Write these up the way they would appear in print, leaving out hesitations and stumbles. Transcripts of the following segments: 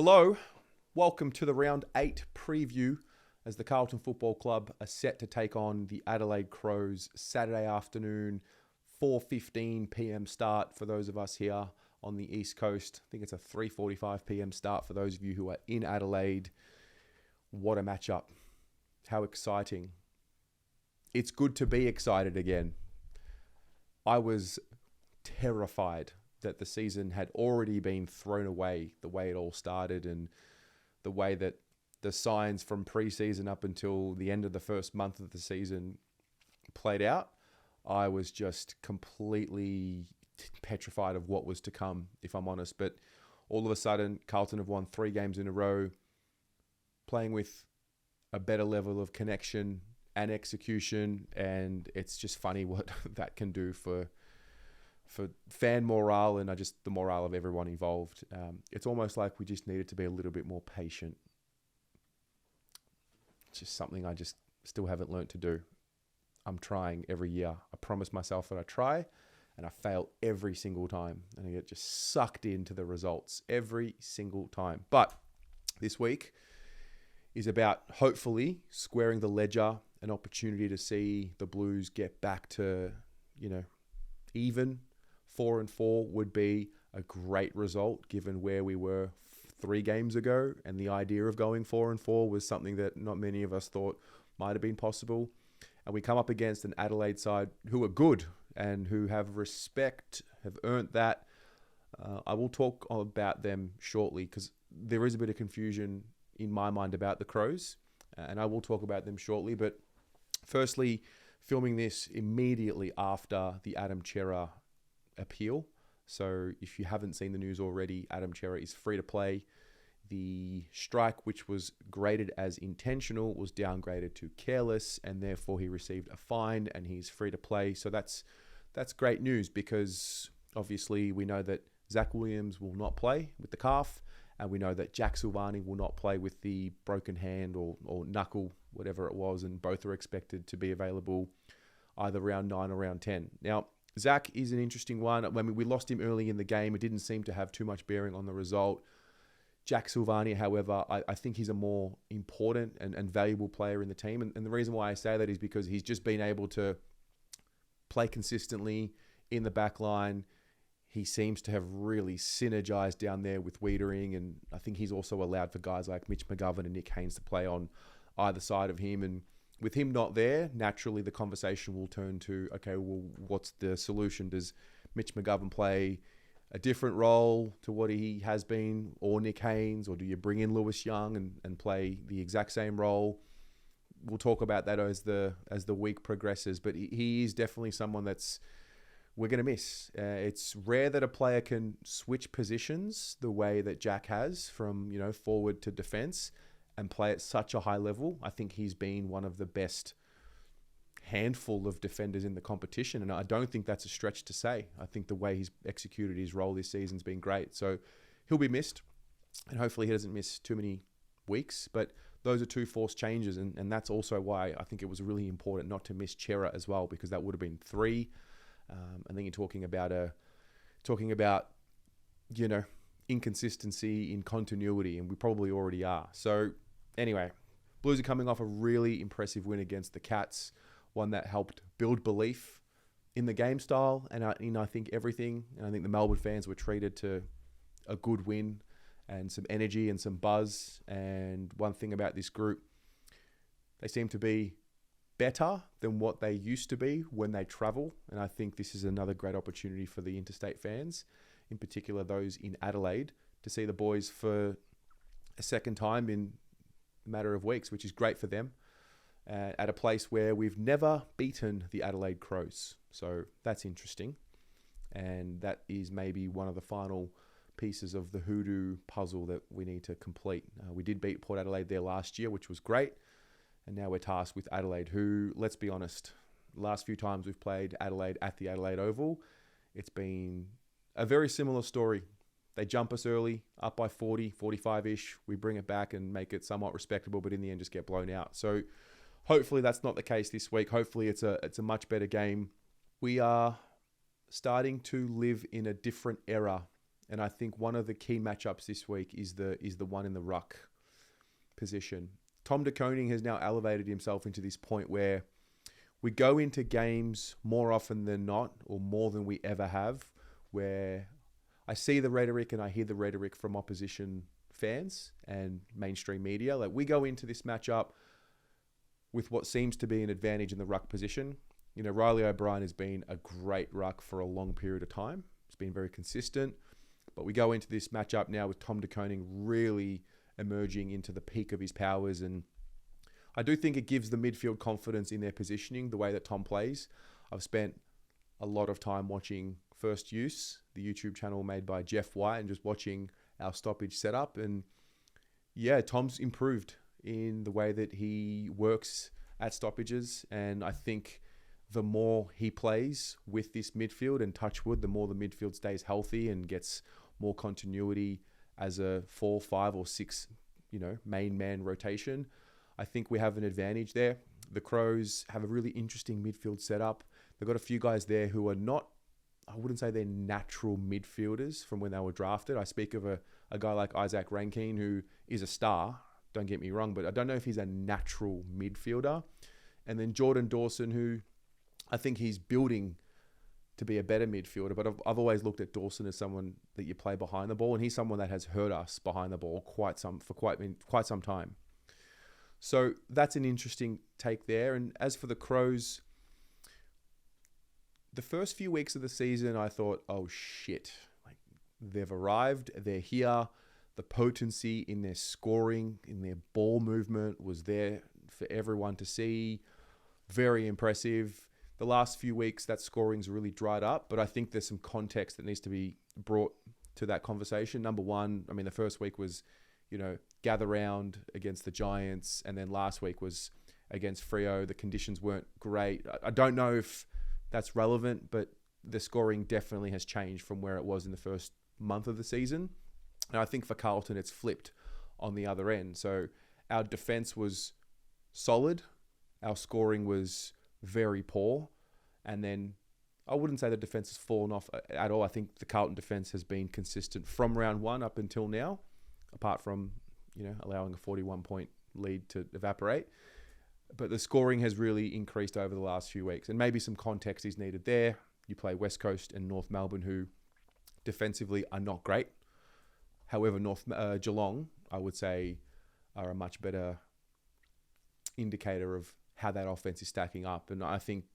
Hello, welcome to the Round 8 preview as the Carlton Football Club are set to take on the Adelaide Crows Saturday afternoon, 4:15 p.m. start for those of us here on the East Coast. I think it's a 3:45 p.m. start for those of you who are in Adelaide. What a matchup. How exciting. It's good to be excited again. I was terrified that the season had already been thrown away, the way it all started and the way that the signs from pre-season up until the end of the first month of the season played out. I was just completely petrified of what was to come, if I'm honest. But all of a sudden, Carlton have won 3 games in a row, playing with a better level of connection and execution, and it's just funny what that can do for fan morale and just the morale of everyone involved. It's almost like we just needed to be a little bit more patient. It's just something I just still haven't learned to do. I'm trying every year. I promise myself that I try, and I fail every single time. And I get just sucked into the results every single time. But this week is about hopefully squaring the ledger, an opportunity to see the Blues get back to, even. 4-4 would be a great result given where we were 3 games ago, and the idea of going 4-4 was something that not many of us thought might have been possible. And we come up against an Adelaide side who are good and who have respect, have earned that. I will talk about them shortly because there is a bit of confusion in my mind about the Crows, and I will talk about them shortly. But firstly, filming this immediately after the Adam Chera appeal. So if you haven't seen the news already, Adam Chera is free to play. The strike, which was graded as intentional, was downgraded to careless, and therefore he received a fine and he's free to play. So that's great news because obviously we know that Zach Williams will not play with the calf, and we know that Jack Silvani will not play with the broken hand or knuckle, whatever it was, and both are expected to be available either round 9 or round 10. Now, Zach is an interesting one. I mean, we lost him early in the game. It didn't seem to have too much bearing on the result. Jack Silvani, however, I think he's a more important and valuable player in the team. And the reason why I say that is because he's just been able to play consistently in the back line. He seems to have really synergized down there with Wiedering, and I think he's also allowed for guys like Mitch McGovern and Nick Haynes to play on either side of him. And with him not there, naturally the conversation will turn to, okay, well, what's the solution? Does Mitch McGovern play a different role to what he has been, or Nick Haynes, or do you bring in Lewis Young and play the exact same role? We'll talk about that as the week progresses, but he is definitely someone that's we're going to miss. It's rare that a player can switch positions the way that Jack has from forward to defense and play at such a high level. I think he's been one of the best handful of defenders in the competition, and I don't think that's a stretch to say. I think the way he's executed his role this season's been great. So he'll be missed, and hopefully he doesn't miss too many weeks. But those are 2 forced changes, and that's also why I think it was really important not to miss Chera as well, because that would have been 3. I think you're talking about inconsistency in continuity, and we probably already are. So anyway, Blues are coming off a really impressive win against the Cats, one that helped build belief in the game style and in, I think, everything. And I think the Melbourne fans were treated to a good win and some energy and some buzz. And one thing about this group, they seem to be better than what they used to be when they travel. And I think this is another great opportunity for the interstate fans, in particular those in Adelaide, to see the boys for a second time in a matter of weeks, which is great for them, at a place where we've never beaten the Adelaide Crows. So that's interesting. And that is maybe one of the final pieces of the hoodoo puzzle that we need to complete. We did beat Port Adelaide there last year, which was great. And now we're tasked with Adelaide, who, let's be honest, last few times we've played Adelaide at the Adelaide Oval, it's been a very similar story. They jump us early, up by 40, 45-ish. We bring it back and make it somewhat respectable, but in the end just get blown out. So hopefully that's not the case this week. Hopefully it's a much better game. We are starting to live in a different era And I think one of the key matchups this week is the one in the ruck position. Tom De Koning has now elevated himself into this point where we go into games more often than not, or more than we ever have, where I see the rhetoric and I hear the rhetoric from opposition fans and mainstream media. Like, we go into this matchup with what seems to be an advantage in the ruck position. You know, Riley O'Brien has been a great ruck for a long period of time. It's been very consistent. But we go into this matchup now with Tom De Koning really emerging into the peak of his powers. And I do think it gives the midfield confidence in their positioning, the way that Tom plays. I've spent a lot of time watching First Use, the YouTube channel made by Jeff White, and just watching our stoppage setup. And yeah, Tom's improved in the way that he works at stoppages. And I think the more he plays with this midfield, and touch wood, the more the midfield stays healthy and gets more continuity as a 4, 5 or 6, main man rotation, I think we have an advantage there. The Crows have a really interesting midfield setup. They've got a few guys there who are not, I wouldn't say they're natural midfielders from when they were drafted. I speak of a guy like Isaac Rankine, who is a star, don't get me wrong, but I don't know if he's a natural midfielder. And then Jordan Dawson, who I think he's building to be a better midfielder, but I've always looked at Dawson as someone that you play behind the ball, and he's someone that has hurt us behind the ball quite some time. So that's an interesting take there. And as for the Crows, the first few weeks of the season, I thought, oh shit, like, they've arrived, they're here. The potency in their scoring, in their ball movement was there for everyone to see. Very impressive. The last few weeks, that scoring's really dried up, but I think there's some context that needs to be brought to that conversation. Number one, I mean, the first week was, gather round against the Giants, and then last week was against Freo. The conditions weren't great. I don't know if that's relevant, but the scoring definitely has changed from where it was in the first month of the season. And I think for Carlton, it's flipped on the other end. So our defense was solid. Our scoring was very poor. And then I wouldn't say the defense has fallen off at all. I think the Carlton defense has been consistent from round one up until now, apart from, allowing a 41-point lead to evaporate. But the scoring has really increased over the last few weeks. And maybe some context is needed there. You play West Coast and North Melbourne, who defensively are not great. However, Geelong, I would say, are a much better indicator of how that offense is stacking up. And I think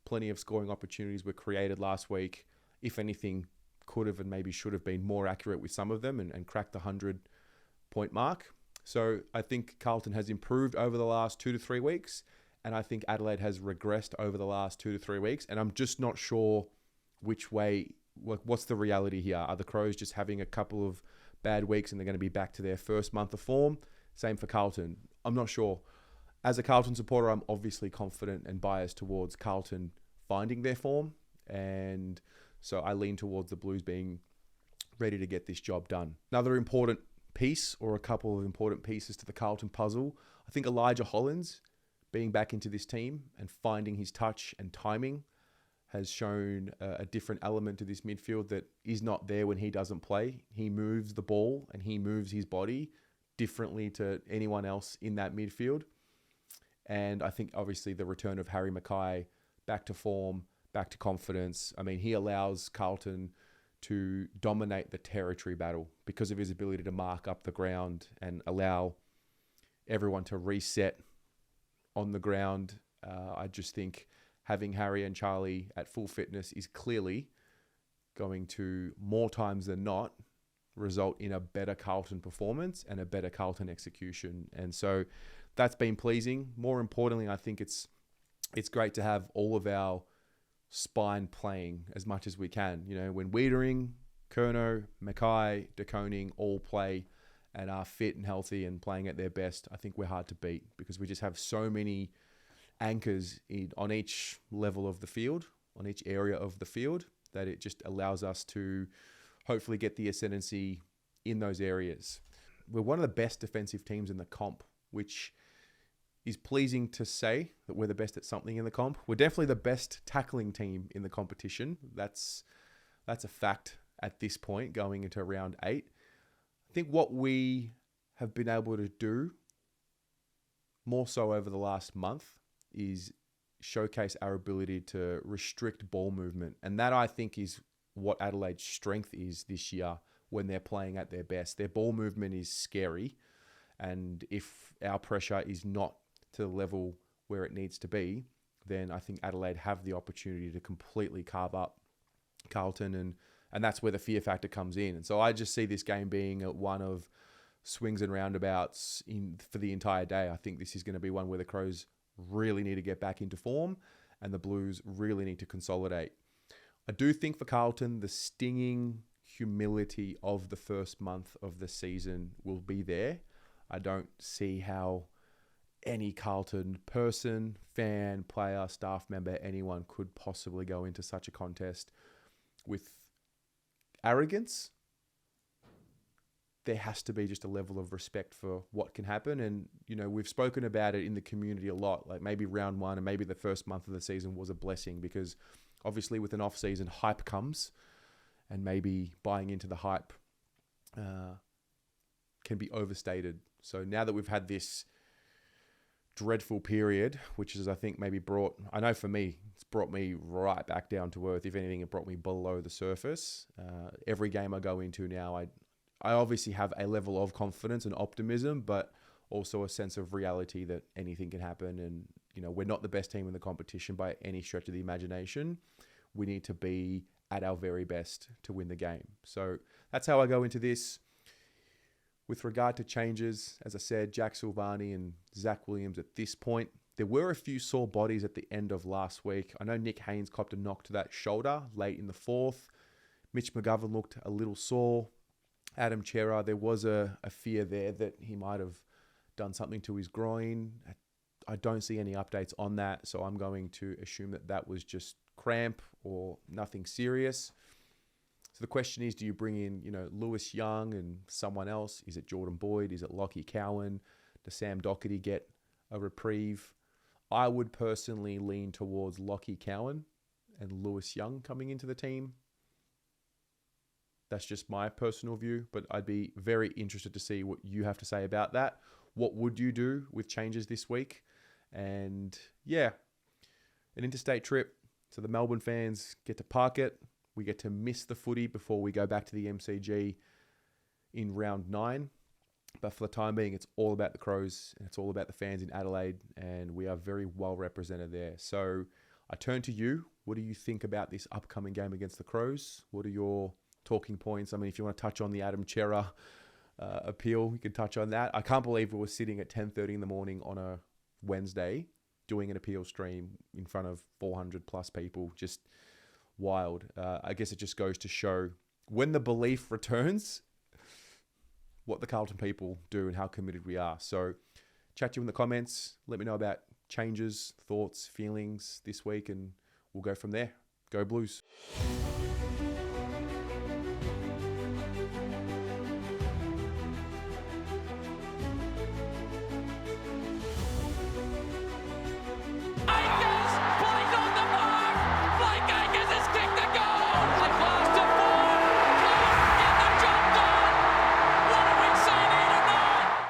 plenty of scoring opportunities were created last week. If anything, could have and maybe should have been more accurate with some of them and cracked the 100-point mark. So I think Carlton has improved over the last 2 to 3 weeks. And I think Adelaide has regressed over the last 2 to 3 weeks. And I'm just not sure which way, what's the reality here? Are the Crows just having a couple of bad weeks and they're going to be back to their first month of form? Same for Carlton. I'm not sure. As a Carlton supporter, I'm obviously confident and biased towards Carlton finding their form. And so I lean towards the Blues being ready to get this job done. Another important piece, or a couple of important pieces to the Carlton puzzle, I think Elijah Hollins being back into this team and finding his touch and timing has shown a different element to this midfield that is not there when he doesn't play. He moves the ball and he moves his body differently to anyone else in that midfield. And I think obviously the return of Harry Mackay back to form, back to confidence. I mean, he allows Carlton to dominate the territory battle because of his ability to mark up the ground and allow everyone to reset on the ground. I just think having Harry and Charlie at full fitness is clearly going to, more times than not, result in a better Carlton performance and a better Carlton execution. And so that's been pleasing. More importantly, I think it's great to have all of our spine playing as much as we can. When Wiedering, Curnow, Mackay, De Koning all play and are fit and healthy and playing at their best, I think we're hard to beat because we just have so many anchors on each level of the field, on each area of the field, that it just allows us to hopefully get the ascendancy in those areas. We're one of the best defensive teams in the comp, which is pleasing to say that we're the best at something in the comp. We're definitely the best tackling team in the competition. That's a fact at this point going into round 8. I think what we have been able to do more so over the last month is showcase our ability to restrict ball movement. And that, I think, is what Adelaide's strength is this year when they're playing at their best. Their ball movement is scary. And if our pressure is not to the level where it needs to be, then I think Adelaide have the opportunity to completely carve up Carlton. And that's where the fear factor comes in. And so I just see this game being one of swings and roundabouts for the entire day. I think this is going to be one where the Crows really need to get back into form and the Blues really need to consolidate. I do think for Carlton, the stinging humility of the first month of the season will be there. I don't see how any Carlton person, fan, player, staff member, anyone could possibly go into such a contest with arrogance. There has to be just a level of respect for what can happen. And, we've spoken about it in the community a lot. Like maybe round 1 and maybe the first month of the season was a blessing because obviously with an off season, hype comes and maybe buying into the hype can be overstated. So now that we've had this dreadful period, which is, I think, maybe I know for me, it's brought me right back down to earth. If anything, it brought me below the surface. Every game I go into now, I obviously have a level of confidence and optimism, but also a sense of reality that anything can happen. And, we're not the best team in the competition by any stretch of the imagination. We need to be at our very best to win the game. So that's how I go into this. With regard to changes, as I said, Jack Silvani and Zach Williams at this point. There were a few sore bodies at the end of last week. I know Nick Haynes copped a knock to that shoulder late in the 4th. Mitch McGovern looked a little sore. Adam Chera, there was a fear there that he might have done something to his groin. I don't see any updates on that, so I'm going to assume that was just cramp or nothing serious. So the question is, do you bring in, Lewis Young and someone else? Is it Jordan Boyd? Is it Lockie Cowan? Does Sam Doherty get a reprieve? I would personally lean towards Lockie Cowan and Lewis Young coming into the team. That's just my personal view, but I'd be very interested to see what you have to say about that. What would you do with changes this week? And yeah, an interstate trip. So the Melbourne fans get to park it. We get to miss the footy before we go back to the MCG in round 9. But for the time being, it's all about the Crows and it's all about the fans in Adelaide. And we are very well represented there. So I turn to you. What do you think about this upcoming game against the Crows? What are your talking points? I mean, if you want to touch on the Adam Chera appeal, you can touch on that. I can't believe we were sitting at 10:30 in the morning on a Wednesday doing an appeal stream in front of 400 plus people. Just wild. I guess it just goes to show when the belief returns, what the Carlton people do and how committed we are. So chat to you in the comments. Let me know about changes, thoughts, feelings this week, and we'll go from there. Go Blues.